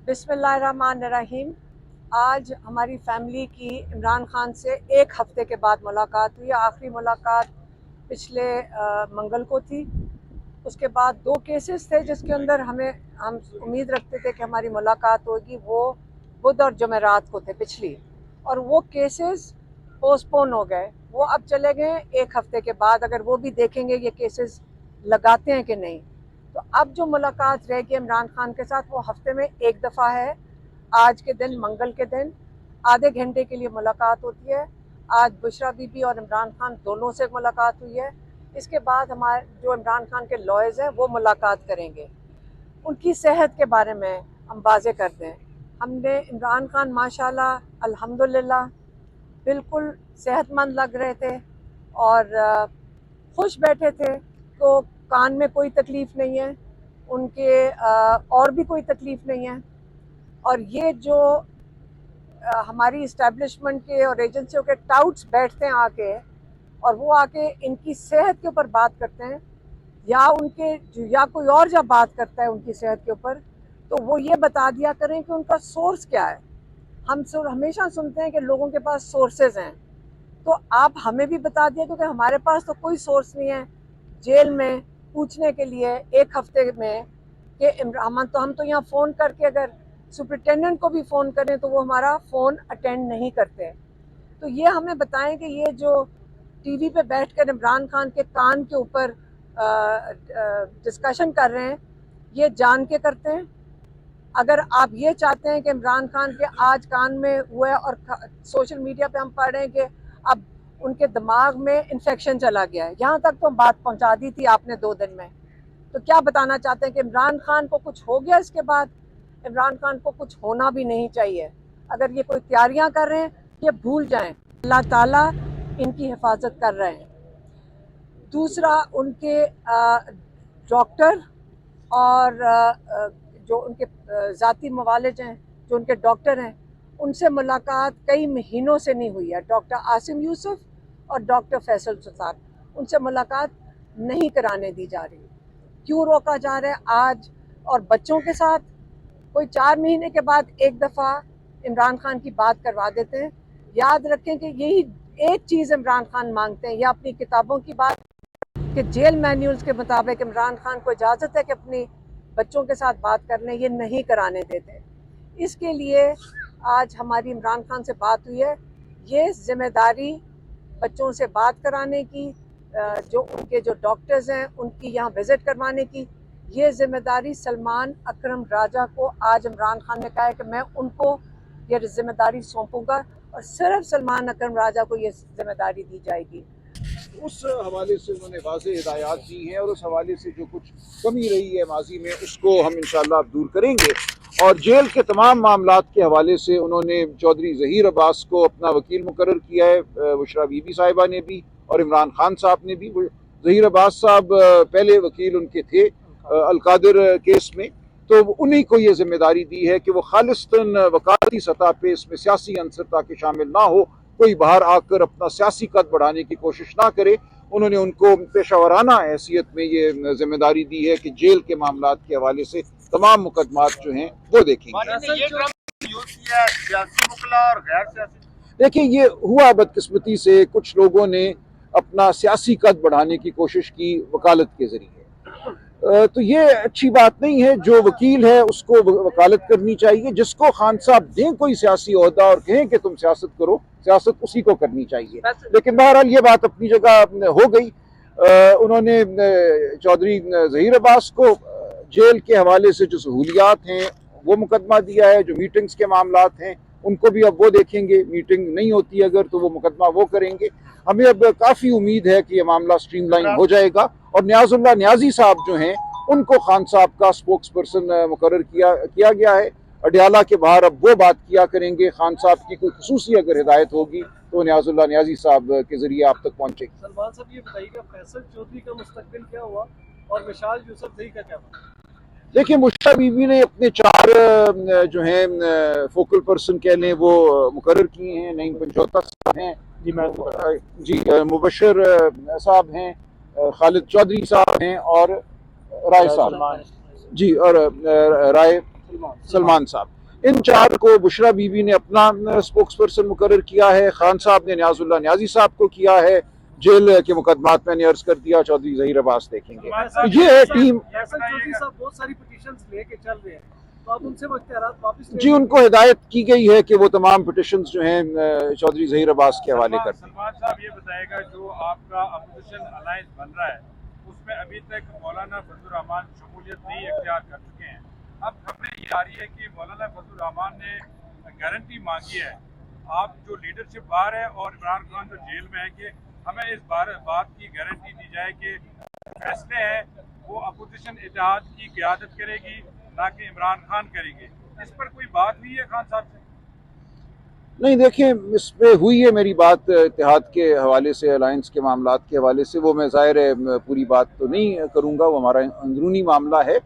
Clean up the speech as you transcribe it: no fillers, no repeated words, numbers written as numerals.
बिस्मिल्लाहिर्रहमानिर्रहीम। आज हमारी फैमिली की इमरान खान से एक हफ़्ते के बाद मुलाकात हुई। आखिरी मुलाकात पिछले मंगल को थी। उसके बाद 2 केसेस थे जिसके अंदर हम उम्मीद रखते थे कि हमारी मुलाकात होगी। वो बुध और जुमेरात को थे पिछली, और वो केसेस पोस्टपोन हो गए। वो अब चले गए एक हफ़्ते के बाद। अगर वो भी देखेंगे ये केसेस लगाते हैं कि नहीं, तो अब जो मुलाकात रहेगी इमरान खान के साथ वो हफ्ते में एक दफ़ा है। आज के दिन, मंगल के दिन, आधे घंटे के लिए मुलाकात होती है। आज बुशरा बीबी और इमरान खान दोनों से मुलाकात हुई है। इसके बाद हमारे जो इमरान खान के लॉयर्स हैं वो मुलाकात करेंगे। उनकी सेहत के बारे में हम वाज़ेह कर दें, हमने इमरान खान माशाल्लाह अल्हम्दुलिल्लाह बिल्कुल सेहतमंद लग रहे थे और खुश बैठे थे। तो कान में कोई तकलीफ़ नहीं है उनके, और भी कोई तकलीफ़ नहीं है। और ये जो हमारी इस्टेब्लिशमेंट के और एजेंसियों के टाउट्स बैठते हैं आके, और वो आके इनकी सेहत के ऊपर बात करते हैं, या कोई और जब बात करता है उनकी सेहत के ऊपर, तो वो ये बता दिया करें कि उनका सोर्स क्या है। हम हमेशा सुनते हैं कि लोगों के पास सोर्सेज हैं, तो आप हमें भी बता दिया, क्योंकि हमारे पास तो कोई सोर्स नहीं है जेल में पूछने के लिए एक हफ्ते में कि हम तो यहाँ फ़ोन करके अगर सुपरिटेंडेंट को भी फ़ोन करें तो वो हमारा फ़ोन अटेंड नहीं करते। तो ये हमें बताएं कि ये जो टीवी पे बैठकर इमरान खान के कान के ऊपर डिस्कशन कर रहे हैं, ये जान के करते हैं। अगर आप ये चाहते हैं कि इमरान खान के आज कान में हुआ है और सोशल मीडिया पे हम पढ़ रहे हैं कि अब उनके दिमाग में इन्फेक्शन चला गया है, यहाँ तक तो बात पहुँचा दी थी आपने 2 दिन में, तो क्या बताना चाहते हैं कि इमरान खान को कुछ हो गया? इसके बाद इमरान खान को कुछ होना भी नहीं चाहिए। अगर ये कोई तैयारियां कर रहे हैं, ये भूल जाएं, अल्लाह ताला इनकी हिफाजत कर रहे हैं। दूसरा, उनके डॉक्टर और जो उनके ज़ाती मवालिज हैं, जो उनके डॉक्टर हैं, उनसे मुलाकात कई महीनों से नहीं हुई है। डॉक्टर आसिम यूसुफ और डॉक्टर फैसल सुल्तान, उनसे मुलाकात नहीं कराने दी जा रही। क्यों रोका जा रहा है? आज और बच्चों के साथ कोई 4 महीने के बाद एक दफ़ा इमरान खान की बात करवा देते हैं। याद रखें कि यही एक चीज़ इमरान खान मांगते हैं, या अपनी किताबों की बात कि जेल मैन्यूल्स के मुताबिक इमरान खान को इजाज़त है कि अपनी बच्चों के साथ बात कर लें, ये नहीं कराने देते। इसके लिए आज हमारी इमरान खान से बात हुई है। ये जिम्मेदारी बच्चों से बात कराने की, जो उनके जो डॉक्टर्स हैं उनकी यहाँ विज़िट करवाने की, ये जिम्मेदारी सलमान अकरम राजा को आज इमरान खान ने कहा है कि मैं उनको ये जिम्मेदारी सौंपूंगा, और सिर्फ सलमान अकरम राजा को ये जिम्मेदारी दी जाएगी। उस हवाले से उन्होंने वाज़ेह हिदायत दी हैं और उस हवाले से जो कुछ कमी रही है माजी में उसको हम इंशाअल्लाह दूर करेंगे। और जेल के तमाम मामलात के हवाले से उन्होंने चौधरी ज़हीर अब्बास को अपना वकील मुकर्रर किया है, बुशरा बीबी साहिबा ने भी और इमरान खान साहब ने भी। ज़हीर अब्बास साहब पहले वकील उनके थे अलकादिर केस में, तो उन्हीं को ये जिम्मेदारी दी है कि वो खालिस्तन वकालती सतह पे इसमें सियासी अंसर ताकि शामिल ना हो, कोई बाहर आकर अपना सियासी कद बढ़ाने की कोशिश ना करे। उन्होंने उनको पेशावराना हैसियत में ये जिम्मेदारी दी है कि जेल के मामलात के हवाले से तमाम मुकदमात जो हैं वो देखेंगे। देखिए, ये हुआ बदकिस्मती से, कुछ लोगों ने अपना सियासी कद बढ़ाने की कोशिश की वकालत के जरिए। तो ये अच्छी बात नहीं है। जो वकील है उसको वकालत करनी चाहिए। जिसको खान साहब दें कोई सियासी ओहदा और कहें कि तुम सियासत करो, सियासत उसी को करनी चाहिए। लेकिन बहरहाल ये बात अपनी जगह हो गई। उन्होंने चौधरी ज़हीर अब्बास को जेल के हवाले से जो सहूलियात हैं वो मुकदमा दिया है, जो मीटिंग्स के मामलात हैं उनको भी अब वो देखेंगे। मीटिंग नहीं होती अगर तो वो मुकदमा वो करेंगे। हमें अब काफ़ी उम्मीद है कि ये मामला स्ट्रीमलाइन हो जाएगा। और न्याजुल्लाह न्याजी साहब जो हैं उनको खान साहब का स्पोक्स पर्सन मुकर्रर किया गया है। अडयाला के बाहर अब वो बात किया करेंगे। खान साहब की कोई खुसूसी अगर हिदायत होगी तो न्याजुल्लाह न्याजी साहब के जरिए आप तक पहुँचेगी। सलमान साहब, ये बताइएगा फैसल चौधरी का मुस्तकबिल क्या हुआ और मिशाल यूसुफजई का क्या हुआ? देखिए, मुश्ता बीबी ने अपने 4 जो हैं फोकल पर्सन कह लें वो मुकर्रर किए हैं। नईम पंचौता साहब हैं जी, मुबशर साहब हैं, खालिद चौधरी साहब हैं और राय साहब जी, और राय सलमान साहब। इन 4 को बुशरा बीबी ने अपना स्पोक्स पर्सन मुकर्रर किया है, खान साहब ने न्याजुल्लाह न्याजी साहब को किया है, जेल के मुकदमात मैंने अर्ज कर दिया, चौधरी ज़हीर अब्बास देखेंगे। ये है टीम। फैसल चौधरी साहब बहुत सारी पिटीशंस लेके चल रहे हैं, तो आप उनसे इख्तियारात वापस जी, उनको हिदायत की गई है कि वो तमाम पिटिशंस जो हैं चौधरी ज़हीर अब्बास के हवाले कर दें। सलमान साहब ये बताएगा, जो आपका अपोजिशन अलायंस बन रहा है उसमें अभी तक मौलाना फजलुर रहमान शमूलियत नहीं इख्तियार कर चुके हैं। अब खबरें ये आ रही है कि मौलाना फजलुर रहमान ने गारंटी मांगी है, आप जो लीडरशिप बाहर है और इमरान खान जो जेल में है, कि हमें इस बात की गारंटी दी जाए कि फैसले हैं वो अपोजिशन इत्तेहाद की क़यादत करेगी, ना कि इमरान खान करेंगे। इस पर कोई बात हुई है खान साहब से? नहीं, देखें, इस पे हुई है मेरी बात इत्तेहाद के हवाले से, अलायंस के मामलात के हवाले से। वो मैं ज़ाहिर है पूरी बात तो नहीं करूँगा, वो हमारा अंदरूनी मामला है।